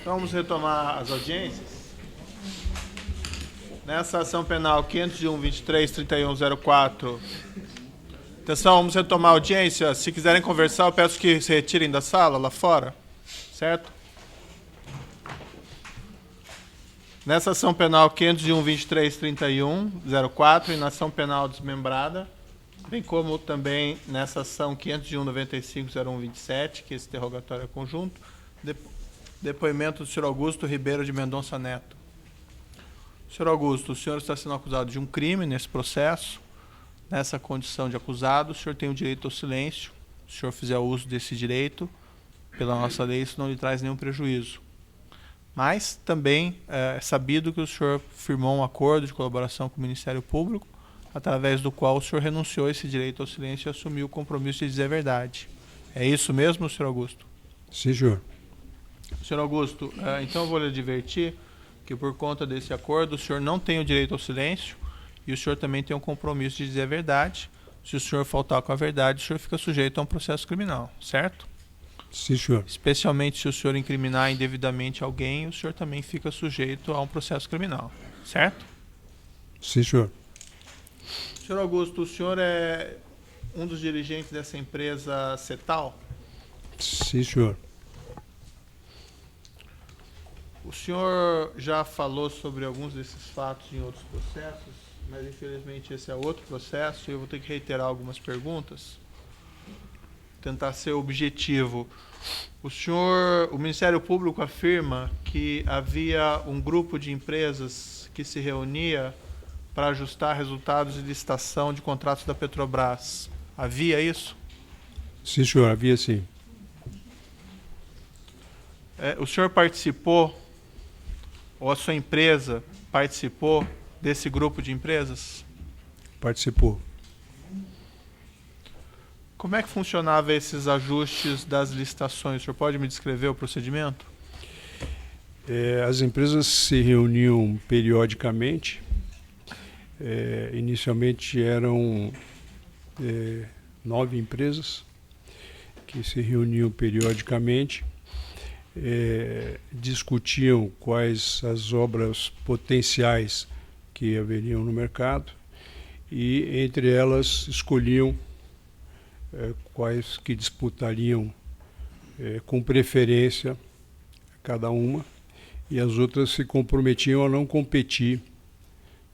Então vamos retomar as audiências. Nessa ação penal 501.23.3104. Atenção, vamos retomar a audiência. Se quiserem conversar, eu peço que se retirem da sala, lá fora. Certo? Nessa ação penal 501.23.3104 e na ação penal desmembrada, bem como também nessa ação 501.95.0127, que esse interrogatório é conjunto, depoimento do senhor Augusto Ribeiro de Mendonça Neto. Senhor Augusto, o senhor está sendo acusado de um crime nesse processo. Nessa condição de acusado, o senhor tem o direito ao silêncio. Se o senhor fizer uso desse direito, pela nossa lei, isso não lhe traz nenhum prejuízo. Mas também é sabido que o senhor firmou um acordo de colaboração com o Ministério Público, através do qual o senhor renunciou a esse direito ao silêncio e assumiu o compromisso de dizer a verdade. É isso mesmo, senhor Augusto? Sim, senhor. Senhor Augusto, então eu vou lhe advertir que por conta desse acordo o senhor não tem o direito ao silêncio e o senhor também tem um compromisso de dizer a verdade. Se o senhor faltar com a verdade, o senhor fica sujeito a um processo criminal, certo? Sim, senhor. Especialmente se o senhor incriminar indevidamente alguém, o senhor também fica sujeito a um processo criminal, certo? Sim, senhor. Senhor Augusto, o senhor é um dos dirigentes dessa empresa Cetal? Sim, senhor. O senhor já falou sobre alguns desses fatos em outros processos, mas infelizmente esse é outro processo e eu vou ter que reiterar algumas perguntas. Tentar ser objetivo. O Ministério Público afirma que havia um grupo de empresas que se reunia para ajustar resultados de licitação de contratos da Petrobras. Havia isso? Sim, senhor, havia sim. O senhor participou, ou a sua empresa participou desse grupo de empresas? Participou. Como é que funcionava esses ajustes das licitações? O senhor pode me descrever o procedimento? As empresas se reuniam periodicamente. Inicialmente eram 9 empresas que se reuniam periodicamente, discutiam quais as obras potenciais que haveriam no mercado e entre elas escolhiam quais que disputariam com preferência cada uma, e as outras se comprometiam a não competir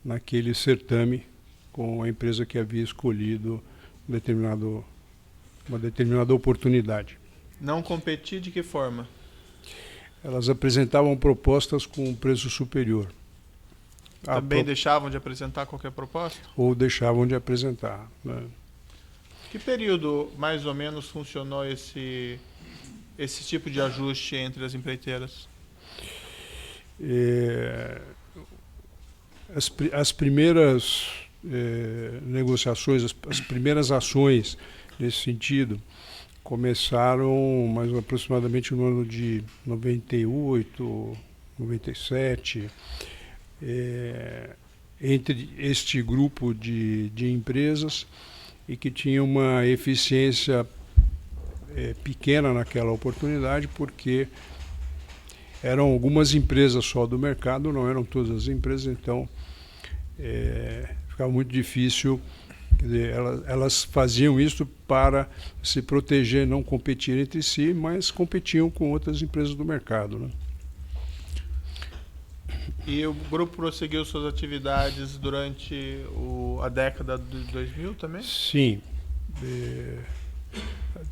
naquele certame com a empresa que havia escolhido uma determinada oportunidade. Não competir de que forma? Elas apresentavam propostas com um preço superior. Também deixavam de apresentar qualquer proposta? Ou deixavam de apresentar, né? Que período, mais ou menos, funcionou esse tipo de ajuste entre as empreiteiras? As primeiras negociações, as primeiras ações nesse sentido, começaram mais aproximadamente no ano de 98, 97, entre este grupo de empresas, e que tinha uma eficiência pequena naquela oportunidade, porque eram algumas empresas só do mercado, não eram todas as empresas, então ficava muito difícil. Quer dizer, elas faziam isso para se proteger, não competir entre si, mas competiam com outras empresas do mercado, né? E o grupo prosseguiu suas atividades durante a década de 2000 também? Sim.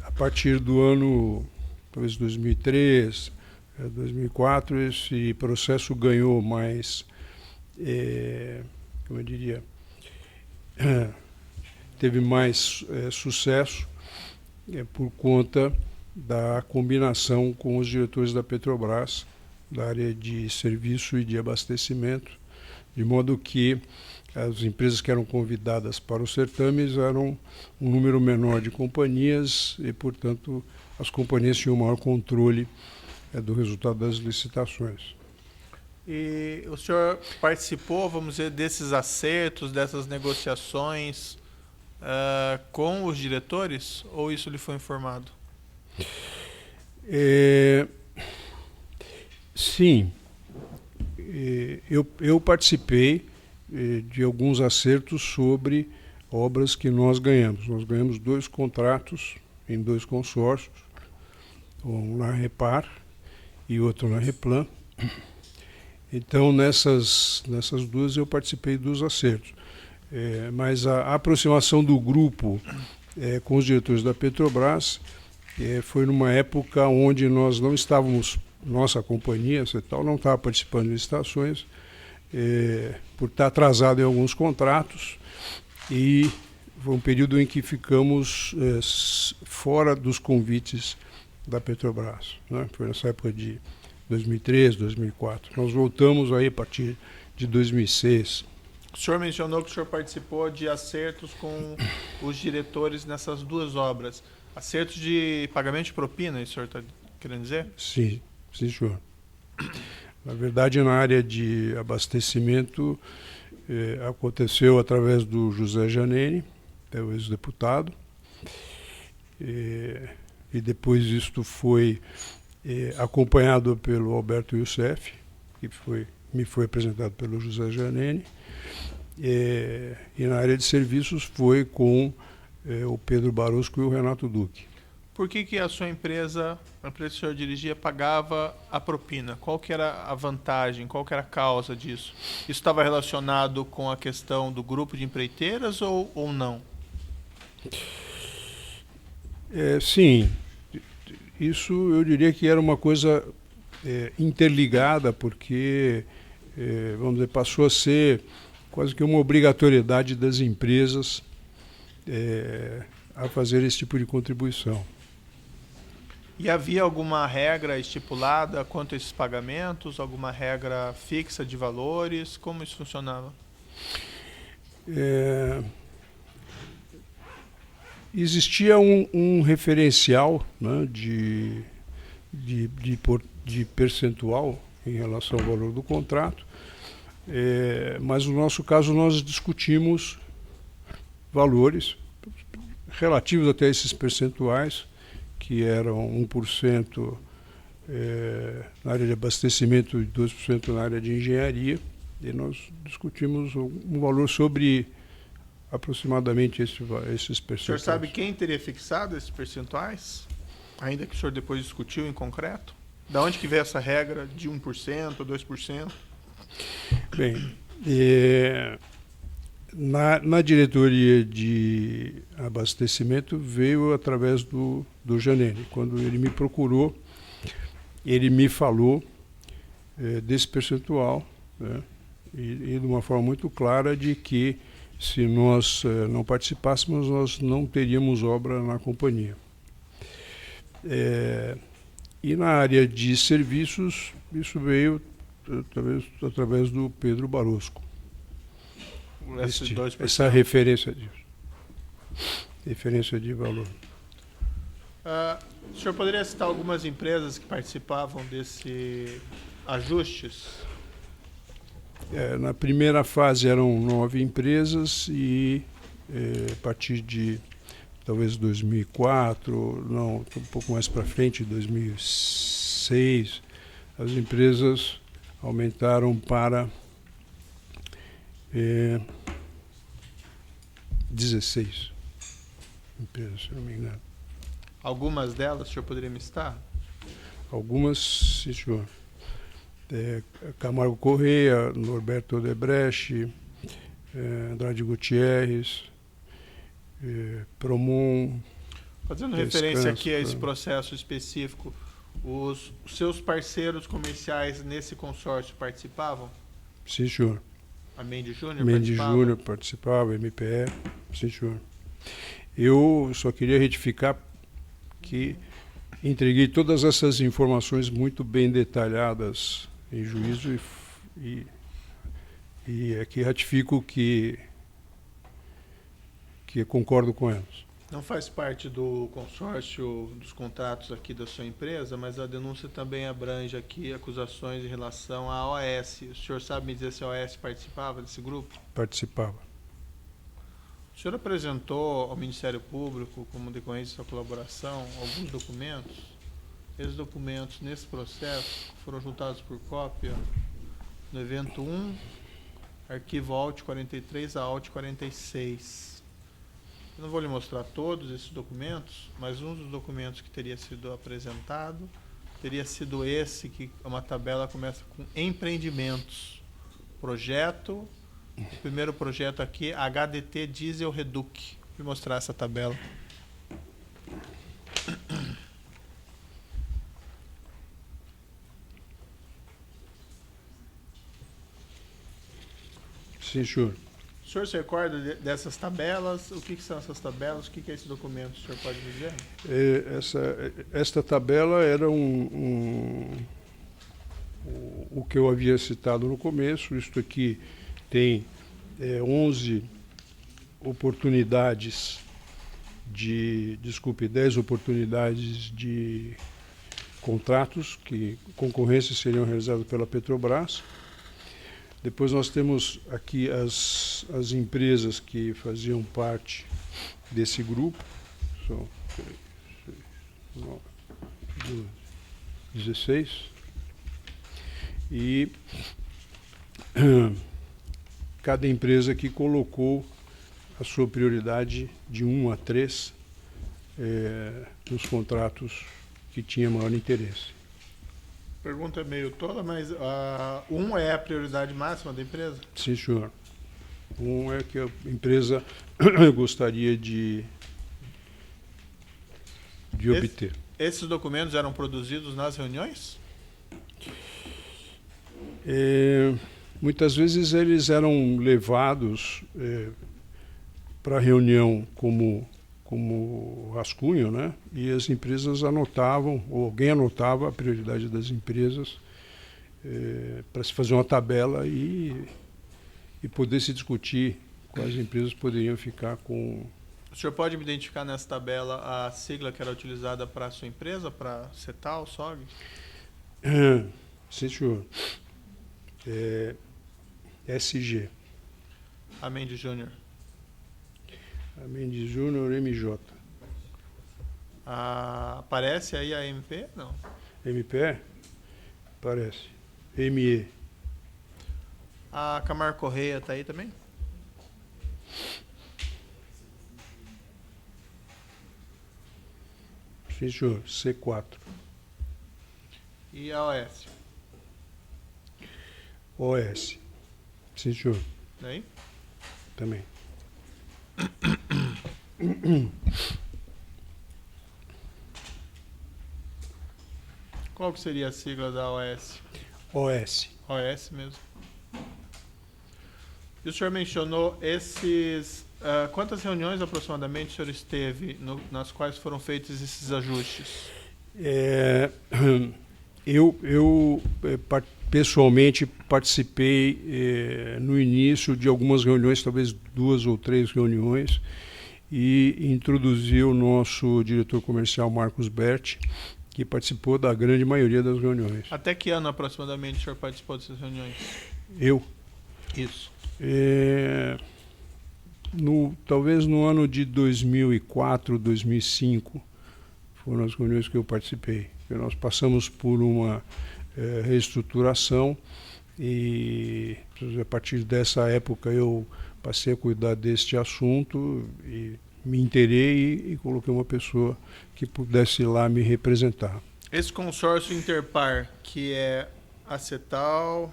A partir do ano, talvez 2003, 2004, esse processo ganhou mais, como eu diria, teve mais sucesso por conta da combinação com os diretores da Petrobras, da área de serviço e de abastecimento, de modo que as empresas que eram convidadas para os certames eram um número menor de companhias e, portanto, as companhias tinham maior controle do resultado das licitações. E o senhor participou, vamos dizer, desses acertos, dessas negociações com os diretores, ou isso lhe foi informado? Sim, eu participei de alguns acertos sobre obras que nós ganhamos. Nós ganhamos 2 contratos em 2 consórcios, um na Repar e outro na Replan. Então, nessas 2 eu participei dos acertos. Mas a aproximação do grupo com os diretores da Petrobras foi numa época onde nós não estávamos, nossa companhia, CETAL, não estava participando de licitações, por estar atrasado em alguns contratos, e foi um período em que ficamos fora dos convites da Petrobras, né? Foi nessa época de 2003, 2004. Nós voltamos aí a partir de 2006. O senhor mencionou que o senhor participou de acertos com os diretores nessas 2 obras. Acertos de pagamento de propina, isso o senhor está querendo dizer? Sim, sim, senhor. Na verdade, na área de abastecimento, aconteceu através do José Janene, o ex-deputado, e depois isto foi acompanhado pelo Alberto Youssef, que me foi apresentado pelo José Janene, e na área de serviços foi com o Pedro Barosco e o Renato Duque. Por que a sua empresa, a empresa que o senhor dirigia, pagava a propina? Qual que era a vantagem, qual que era a causa disso? Isso estava relacionado com a questão do grupo de empreiteiras ou não? Sim, isso eu diria que era uma coisa interligada, porque, vamos dizer, passou a ser quase que uma obrigatoriedade das empresas a fazer esse tipo de contribuição. E havia alguma regra estipulada quanto a esses pagamentos? Alguma regra fixa de valores? Como isso funcionava? Existia um referencial, né, de percentual em relação ao valor do contrato, mas no nosso caso nós discutimos valores relativos até esses percentuais, que eram 1% na área de abastecimento e 2% na área de engenharia, e nós discutimos um valor sobre aproximadamente esses percentuais. O senhor sabe quem teria fixado esses percentuais? Ainda que o senhor depois discutiu em concreto? Da onde que veio essa regra de 1% ou 2%? Bem, na diretoria de abastecimento veio através do Janene. Quando ele me procurou, ele me falou desse percentual, né, e de uma forma muito clara de que se nós não participássemos, nós não teríamos obra na companhia. E na área de serviços, isso veio através do Pedro Barosco. Essa referência de valor. O senhor poderia citar algumas empresas que participavam desse ajustes? Na primeira fase eram 9 empresas e a partir de talvez 2004, não, um pouco mais para frente, 2006, as empresas aumentaram para 16 empresas, se não me engano. Algumas delas o senhor poderia me citar? Algumas, sim, senhor. Camargo Correia, Norberto Odebrecht, Andrade Gutierrez, Promon. Fazendo referência aqui a esse processo específico, os seus parceiros comerciais nesse consórcio participavam? Sim, senhor. A Mendes Júnior Mendes Júnior participava, MPE, sim, senhor. Eu só queria retificar que entreguei todas essas informações muito bem detalhadas em juízo e aqui ratifico que concordo com elas. Não faz parte do consórcio dos contratos aqui da sua empresa, mas a denúncia também abrange aqui acusações em relação à OAS. O senhor sabe me dizer se a OAS participava desse grupo? Participava. O senhor apresentou ao Ministério Público, como decorrência da sua colaboração, alguns documentos Esses documentos, nesse processo, foram juntados por cópia no evento 1, arquivo AUT 43 a AUT 46. Eu não vou lhe mostrar todos esses documentos, mas um dos documentos que teria sido apresentado teria sido esse, que é uma tabela que começa com empreendimentos. Projeto, o primeiro projeto aqui, HDT Diesel Reduc. Vou mostrar essa tabela. Sim, senhor. O senhor se recorda dessas tabelas? O que são essas tabelas? O que é esse documento? O senhor pode me dizer? Esta tabela era o que eu havia citado no começo. Isto aqui tem 11 oportunidades 10 oportunidades de contratos que concorrências seriam realizadas pela Petrobras. Depois nós temos aqui as empresas que faziam parte desse grupo. São 16. E cada empresa aqui colocou a sua prioridade de 1 a 3 nos contratos que tinha maior interesse. Pergunta meio tola, mas 1 é a prioridade máxima da empresa? Sim, senhor. 1 é que a empresa gostaria de obter. Esses documentos eram produzidos nas reuniões? Muitas vezes eles eram levados para a reunião como rascunho, né? E as empresas anotavam, ou alguém anotava a prioridade das empresas para se fazer uma tabela e poder se discutir quais empresas poderiam ficar com... O senhor pode me identificar nessa tabela a sigla que era utilizada para a sua empresa, para CETAL, SOG? Sim, senhor. SG. A Mendes Júnior. A Mendes Júnior, MJ. Aparece aí a MP? Não. MPE? Parece. ME. A Camargo Correia está aí também? Sim, senhor. C4. E a OS? OS. Sim, senhor. Daí? Também. Qual que seria a sigla da OS? OS. OS mesmo. E o senhor mencionou esses... quantas reuniões aproximadamente o senhor esteve nas quais foram feitos esses ajustes? Eu pessoalmente participei no início de algumas reuniões, talvez 2 ou 3 reuniões, e introduzi o nosso diretor comercial, Marcos Berti, que participou da grande maioria das reuniões. Até que ano aproximadamente o senhor participou dessas reuniões? Eu? Isso. Talvez no ano de 2004, 2005, foram as reuniões que eu participei. Nós passamos por uma reestruturação e a partir dessa época eu passei a cuidar deste assunto e me inteirei e coloquei uma pessoa que pudesse ir lá me representar. Esse consórcio Interpar, que é a CETAL,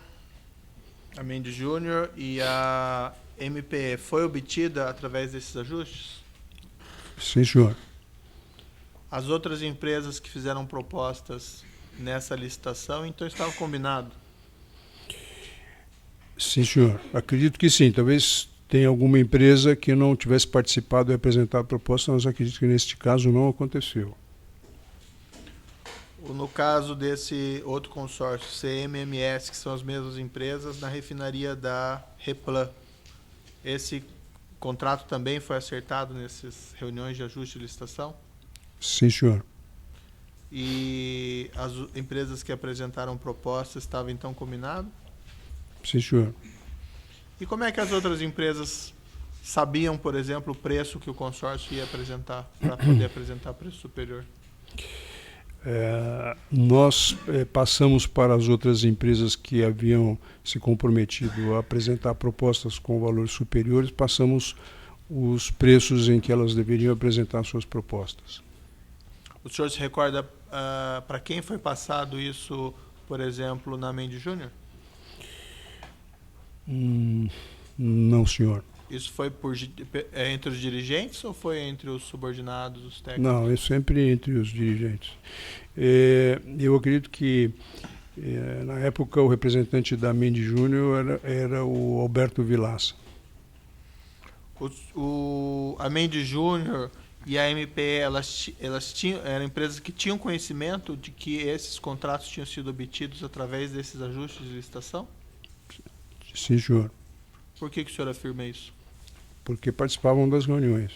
a Mendes Júnior e a MPE, foi obtida através desses ajustes? Sim, senhor. As outras empresas que fizeram propostas nessa licitação, então estava combinado? Sim, senhor. Acredito que sim. Talvez tenha alguma empresa que não tivesse participado e apresentado a proposta, mas acredito que neste caso não aconteceu. No caso desse outro consórcio, CMMS, que são as mesmas empresas, na refinaria da Replan, esse contrato também foi acertado nessas reuniões de ajuste de licitação? Sim, senhor. E as empresas que apresentaram propostas estavam então combinadas? Sim, senhor. E como é que as outras empresas sabiam, por exemplo, o preço que o consórcio ia apresentar, para poder apresentar preço superior? Nós passamos para as outras empresas que haviam se comprometido a apresentar propostas com valores superiores, passamos os preços em que elas deveriam apresentar suas propostas. O senhor se recorda para quem foi passado isso, por exemplo, na Mendes Júnior? Não, senhor. Isso foi entre os dirigentes ou foi entre os subordinados, os técnicos? Não, é sempre entre os dirigentes. Eu acredito que, na época, o representante da Mendes Júnior era o Alberto Vilaça. A Mendes Júnior e a MPE, eram empresas que tinham conhecimento de que esses contratos tinham sido obtidos através desses ajustes de licitação? Sim, senhor. Por que o senhor afirma isso? Porque participavam das reuniões.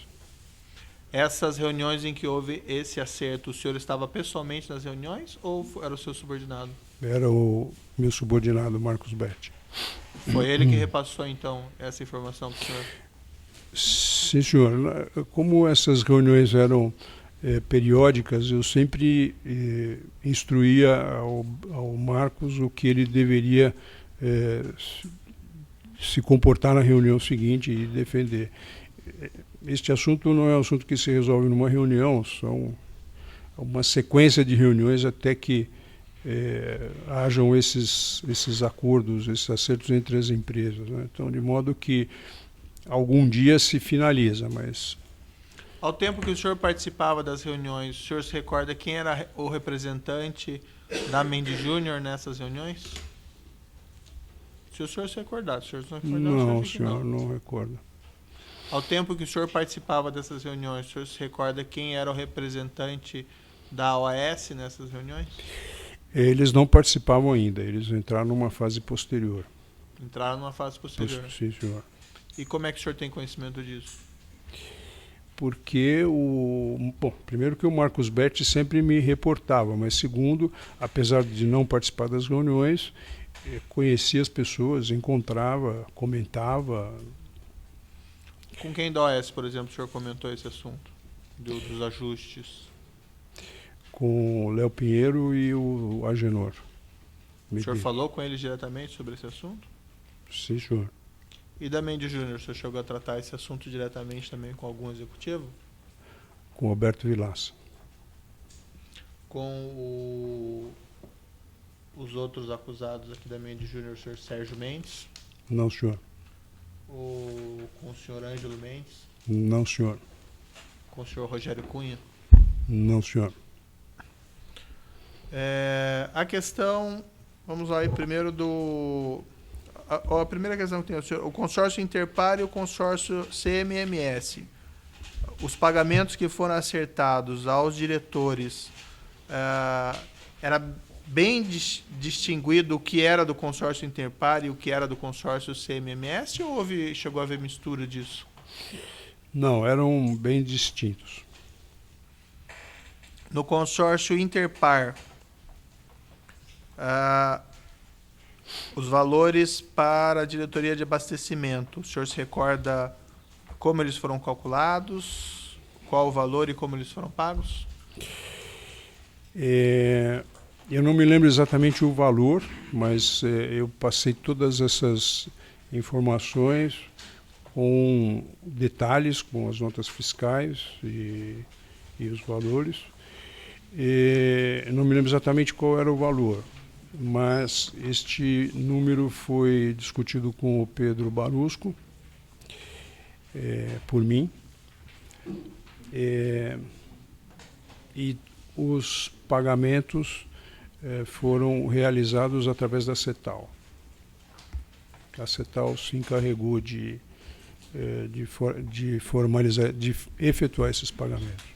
Essas reuniões em que houve esse acerto, o senhor estava pessoalmente nas reuniões ou era o seu subordinado? Era o meu subordinado, Marcos Berti. Foi ele que repassou, então, essa informação para o senhor? Sim, senhor. Como essas reuniões eram periódicas, eu sempre instruía ao Marcos o que ele deveria se comportar na reunião seguinte e defender. Este assunto não é um assunto que se resolve numa reunião, são uma sequência de reuniões até que hajam esses acordos, esses acertos entre as empresas, né? Então, de modo que algum dia se finaliza, mas... Ao tempo que o senhor participava das reuniões, o senhor se recorda quem era o representante da Mendes Júnior nessas reuniões? Se o senhor se recordar, se o senhor se recordar, não, senhor, não recordo. Ao tempo que o senhor participava dessas reuniões, o senhor se recorda quem era o representante da OAS nessas reuniões? Eles não participavam ainda, eles entraram numa fase posterior. Entraram numa fase posterior? Sim, senhor. E como é que o senhor tem conhecimento disso? Porque primeiro que o Marcos Berti sempre me reportava, mas segundo, apesar de não participar das reuniões, conhecia as pessoas, encontrava, comentava. Com quem da OAS, por exemplo, o senhor comentou esse assunto dos ajustes? Com o Léo Pinheiro e o Agenor. O senhor falou com eles diretamente sobre esse assunto? Sim, senhor. E da Mendes Júnior, o senhor chegou a tratar esse assunto diretamente também com algum executivo? Com o Alberto Vilaça. Com os outros acusados aqui da Mendes Júnior, o senhor Sérgio Mendes? Não, senhor. Com o senhor Ângelo Mendes? Não, senhor. Com o senhor Rogério Cunha? Não, senhor. A questão, vamos lá aí primeiro a primeira questão que tem, o consórcio Interpar e o consórcio CMMS. Os pagamentos que foram acertados aos diretores, era bem distinguido o que era do consórcio Interpar e o que era do consórcio CMMS, ou chegou a haver mistura disso? Não, eram bem distintos. No consórcio Interpar, os valores para a diretoria de abastecimento, o senhor se recorda como eles foram calculados, qual o valor e como eles foram pagos? Eu não me lembro exatamente o valor, mas eu passei todas essas informações com detalhes, com as notas fiscais e os valores. Não me lembro exatamente qual era o valor, mas este número foi discutido com o Pedro Barusco, por mim, e os pagamentos foram realizados através da CETAL. A CETAL se encarregou de formalizar, de efetuar esses pagamentos.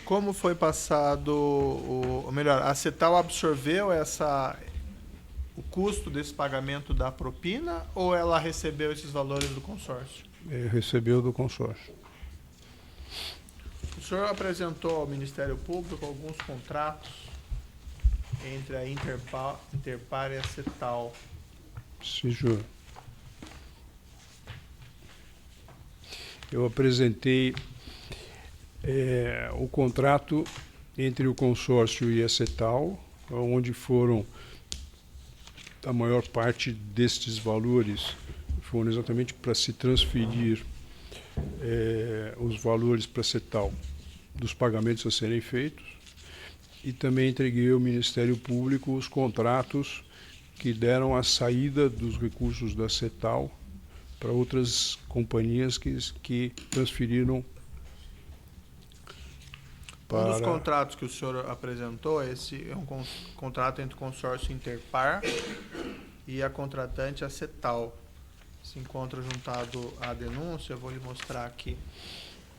Como foi passado, ou melhor, a CETAL absorveu o custo desse pagamento da propina ou ela recebeu esses valores do consórcio? Recebeu do consórcio. O senhor apresentou ao Ministério Público alguns contratos entre a Interpar e a CETAL. Sim, senhor. Eu apresentei o contrato entre o consórcio e a CETAL, onde foram a maior parte destes valores foram exatamente para se transferir os valores para a CETAL dos pagamentos a serem feitos, e também entreguei ao Ministério Público os contratos que deram a saída dos recursos da CETAL para outras companhias que transferiram para... Um dos contratos que o senhor apresentou, esse é um contrato entre o consórcio Interpar e a contratante, a CETAL. Se encontra juntado à denúncia, eu vou lhe mostrar aqui.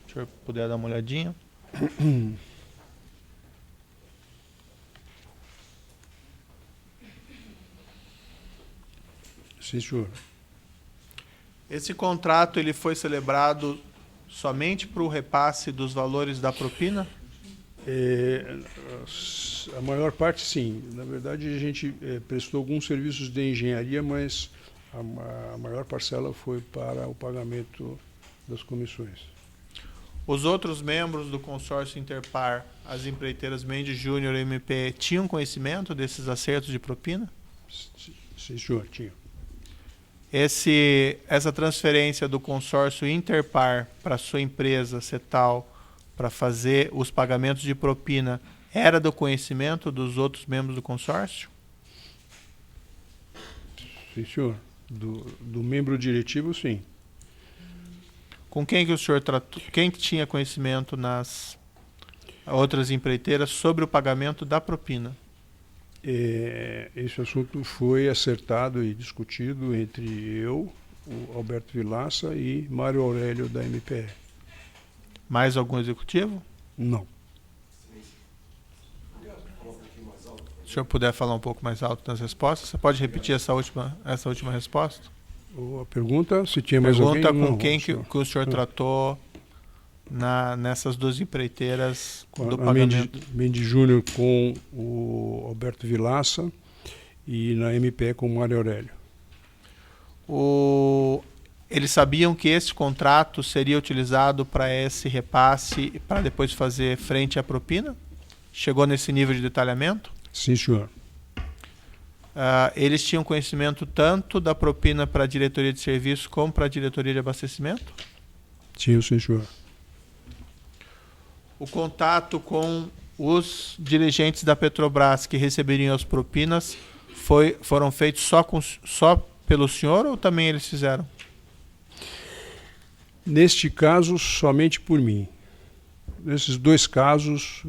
Se o senhor puder dar uma olhadinha. Sim, senhor. Esse contrato ele foi celebrado somente para o repasse dos valores da propina? A maior parte, sim. Na verdade, a gente prestou alguns serviços de engenharia, mas a maior parcela foi para o pagamento das comissões. Os outros membros do consórcio Interpar, as empreiteiras Mendes Júnior e MP, tinham conhecimento desses acertos de propina? Sim, senhor, tinha. Essa transferência do consórcio Interpar para a sua empresa, CETAL, para fazer os pagamentos de propina, era do conhecimento dos outros membros do consórcio? Sim, senhor. Do membro diretivo, sim. Com quem que o senhor tratou? Quem que tinha conhecimento nas outras empreiteiras sobre o pagamento da propina? Esse assunto foi acertado e discutido entre eu, o Alberto Vilaça e Mário Aurélio da MPR. Mais algum executivo? Não. Se o senhor puder falar um pouco mais alto nas respostas, você pode repetir essa última resposta? A pergunta, se tinha mais alguém? Pergunta com Não, quem que o senhor tratou nessas duas empreiteiras do pagamento. Mendes Júnior com o Alberto Vilaça e na MPE com o Mário Aurélio. Eles sabiam que esse contrato seria utilizado para esse repasse para depois fazer frente à propina? Chegou nesse nível de detalhamento? Sim, senhor. Eles tinham conhecimento tanto da propina para a diretoria de serviço como para a diretoria de abastecimento? Sim, senhor. O contato com os dirigentes da Petrobras que receberiam as propinas foram feitos só pelo senhor ou também eles fizeram? Neste caso, somente por mim. Nesses dois casos,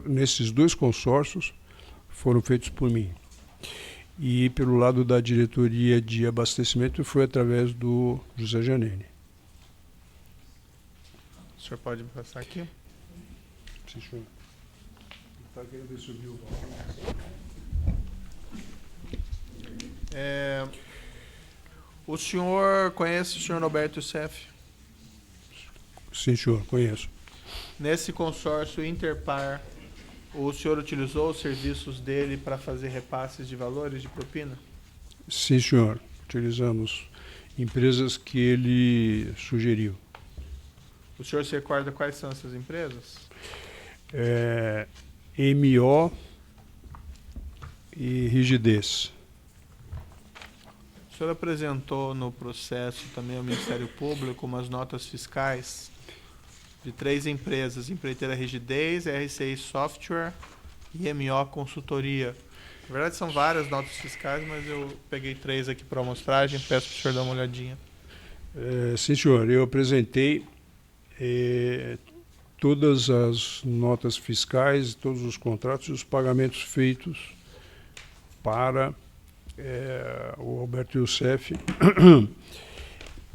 nesses dois consórcios, foram feitos por mim. E pelo lado da diretoria de abastecimento foi através do José Janene. O senhor pode me passar aqui? Sim, senhor. Está querendo ver subir o O senhor conhece o senhor Roberto Youssef? Sim, senhor, conheço. Nesse consórcio Interpar, o senhor utilizou os serviços dele para fazer repasses de valores de propina? Sim, senhor. Utilizamos empresas que ele sugeriu. O senhor se recorda quais são essas empresas? MO e Rigidez. O senhor apresentou no processo também ao Ministério Público umas notas fiscais de 3 empresas, Empreiteira Rigidez, RCI Software e MO Consultoria. Na verdade são várias notas fiscais, mas eu peguei 3 aqui para amostragem, peço para o senhor dar uma olhadinha. Sim, senhor, eu apresentei todas as notas fiscais, todos os contratos e os pagamentos feitos para o Alberto Youssef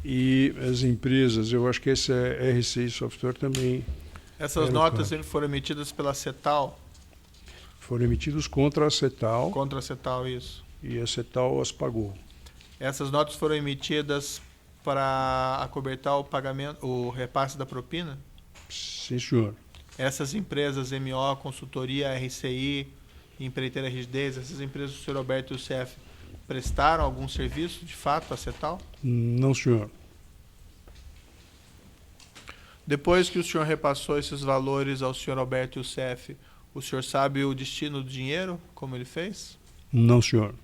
e as empresas. Eu acho que esse é RCI Software também. Essas notas foram emitidas pela CETAL? Foram emitidos contra a CETAL. Contra a CETAL, isso. E a CETAL as pagou. Essas notas foram emitidas para acobertar o pagamento, o repasse da propina? Sim, senhor. Essas empresas, MO, Consultoria, RCI, Empreiteira Rigidez, essas empresas do senhor Alberto Youssef, prestaram algum serviço, de fato, à CETAL? Não, senhor. Depois que o senhor repassou esses valores ao senhor Alberto Youssef, O senhor sabe o destino do dinheiro, como ele fez? Não, senhor.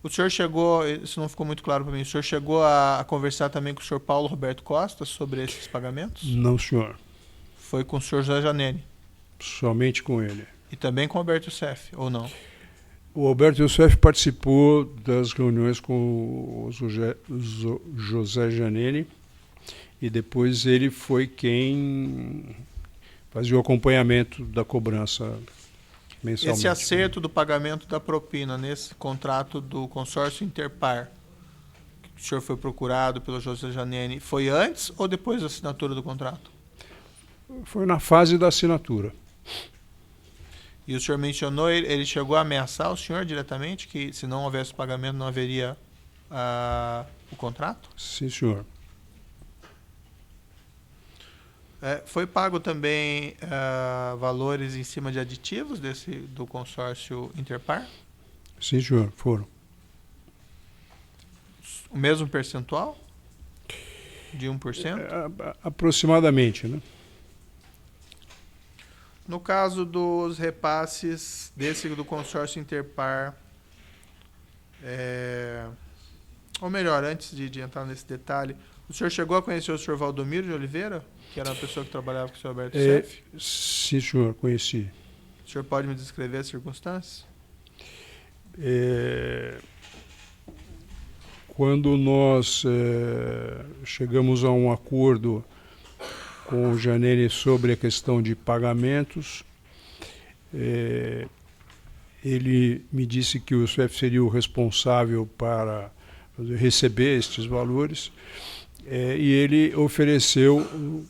O senhor chegou, isso não ficou muito claro para mim, o senhor chegou a conversar também com o senhor Paulo Roberto Costa sobre esses pagamentos? Não, senhor. Foi com o senhor José Janene? Somente com ele. E também com o Alberto Youssef, ou não? O Alberto Youssef participou das reuniões com o José Janene e depois ele foi quem fazia o acompanhamento da cobrança mensalmente. Esse acerto do pagamento da propina nesse contrato do consórcio Interpar, que o senhor foi procurado pelo José Janene, foi antes ou depois da assinatura do contrato? Foi na fase da assinatura. E o senhor mencionou, ele chegou a ameaçar o senhor diretamente, que se não houvesse pagamento não haveria o contrato? Sim, senhor. Foi pago também valores em cima de aditivos do consórcio Interpar? Sim, senhor, foram. O mesmo percentual? De 1%? Aproximadamente, né? No caso dos repasses do consórcio Interpar, ou melhor, antes de entrar nesse detalhe, o senhor chegou a conhecer o senhor Valdomiro de Oliveira, que era uma pessoa que trabalhava com o senhor Alberto Youssef? Sim, senhor, conheci. O senhor pode me descrever as circunstâncias? Quando nós chegamos a um acordo com o Janene sobre a questão de pagamentos, ele me disse que o CEF seria o responsável para receber estes valores, e ele ofereceu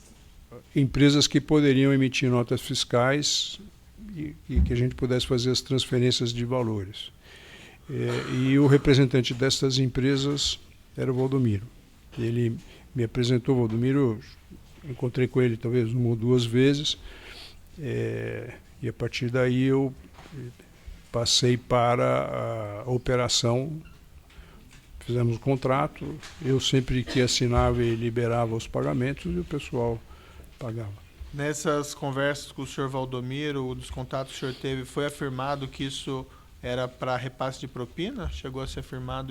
empresas que poderiam emitir notas fiscais e que a gente pudesse fazer as transferências de valores. E o representante dessas empresas era o Valdomiro. Ele me apresentou o Valdomiro, eu encontrei com ele talvez uma ou duas vezes, e a partir daí eu passei para a operação. Fizemos o contrato, eu sempre que assinava e liberava os pagamentos e o pessoal pagava. Nessas conversas com o senhor Valdomiro, dos contatos que o senhor teve, foi afirmado que isso era para repasse de propina? Chegou a ser afirmado